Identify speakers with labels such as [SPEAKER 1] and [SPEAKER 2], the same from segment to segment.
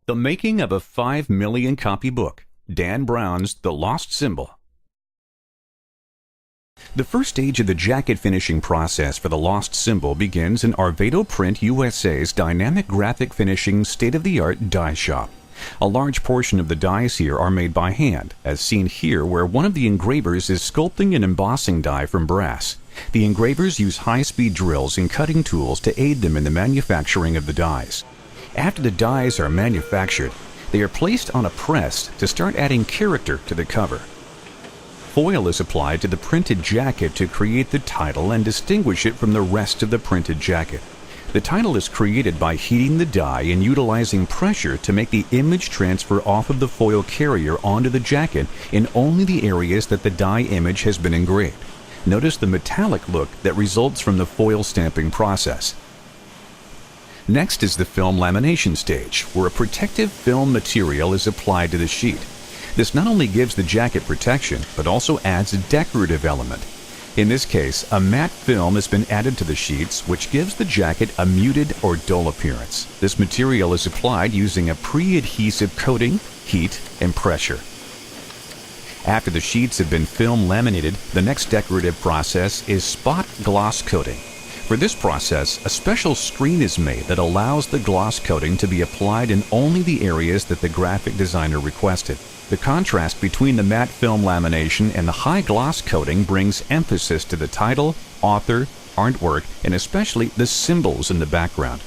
[SPEAKER 1] The making of a 5 million copy book, Dan Brown's The Lost Symbol. The first stage of the jacket finishing process for The Lost Symbol begins in Arvado Print USA's dynamic graphic finishing state-of-the-art die shop. A large portion of the dies here are made by hand, as seen here where one of the engravers is sculpting an embossing die from brass. The engravers use high-speed drills and cutting tools to aid them in the manufacturing of the dies. After the dies are manufactured, they are placed on a press to start adding character to the cover. Foil is applied to the printed jacket to create the title and distinguish it from the rest of the printed jacket. The title is created by heating the die and utilizing pressure to make the image transfer off of the foil carrier onto the jacket in only the areas that the die image has been engraved. Notice the metallic look that results from the foil stamping process. Next is the film lamination stage, where a protective film material is applied to the sheet. This not only gives the jacket protection, but also adds a decorative element. In this case, a matte film has been added to the sheets, which gives the jacket a muted or dull appearance. This material is applied using a pre-adhesive coating, heat, and pressure. After the sheets have been film laminated, the next decorative process is spot gloss coating. For this process, a special screen is made that allows the gloss coating to be applied in only the areas that the graphic designer requested. The contrast between the matte film lamination and the high gloss coating brings emphasis to the title, author, artwork, and especially the symbols in the background.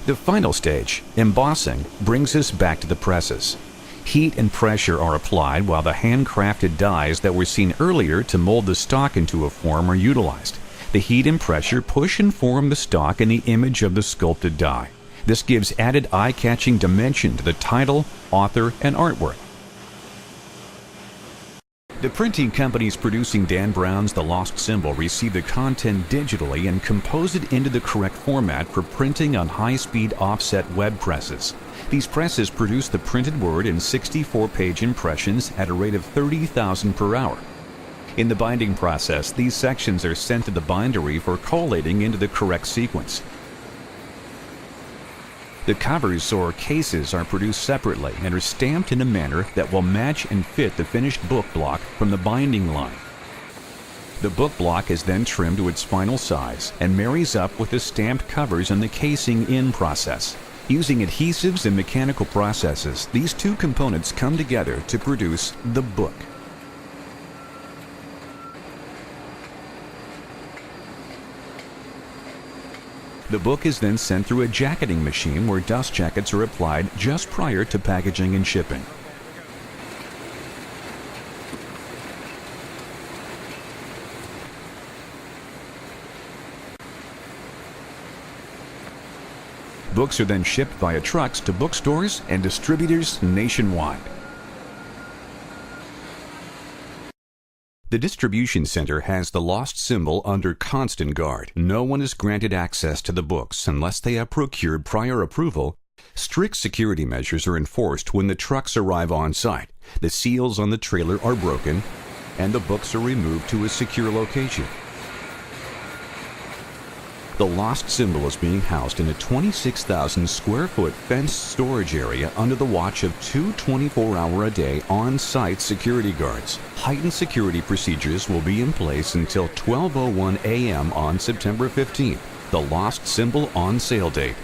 [SPEAKER 1] The final stage, embossing, brings us back to the presses. Heat and pressure are applied while the handcrafted dies that were seen earlier to mold the stock into a form are utilized. The heat and pressure push and form the stock in the image of the sculpted die. This gives added eye-catching dimension to the title, author, and artwork. The printing companies producing Dan Brown's The Lost Symbol receive the content digitally and compose it into the correct format for printing on high-speed offset web presses. These presses produce the printed word in 64-page impressions at a rate of 30,000 per hour. In the binding process, these sections are sent to the bindery for collating into the correct sequence. The covers or cases are produced separately and are stamped in a manner that will match and fit the finished book block from the binding line. The book block is then trimmed to its final size and marries up with the stamped covers in the casing in process. Using adhesives and mechanical processes, these two components come together to produce the book. The book is then sent through a jacketing machine where dust jackets are applied just prior to packaging and shipping. Books are then shipped via trucks to bookstores and distributors nationwide. The distribution center has The Lost Symbol under constant guard. No one is granted access to the books unless they have procured prior approval. Strict security measures are enforced when the trucks arrive on site. The seals on the trailer are broken, and the books are removed to a secure location. The Lost Symbol is being housed in a 26,000 square foot fenced storage area under the watch of two 24-hour-a-day on-site security guards. Heightened security procedures will be in place until 12:01 a.m. on September 15th, the Lost Symbol on sale date.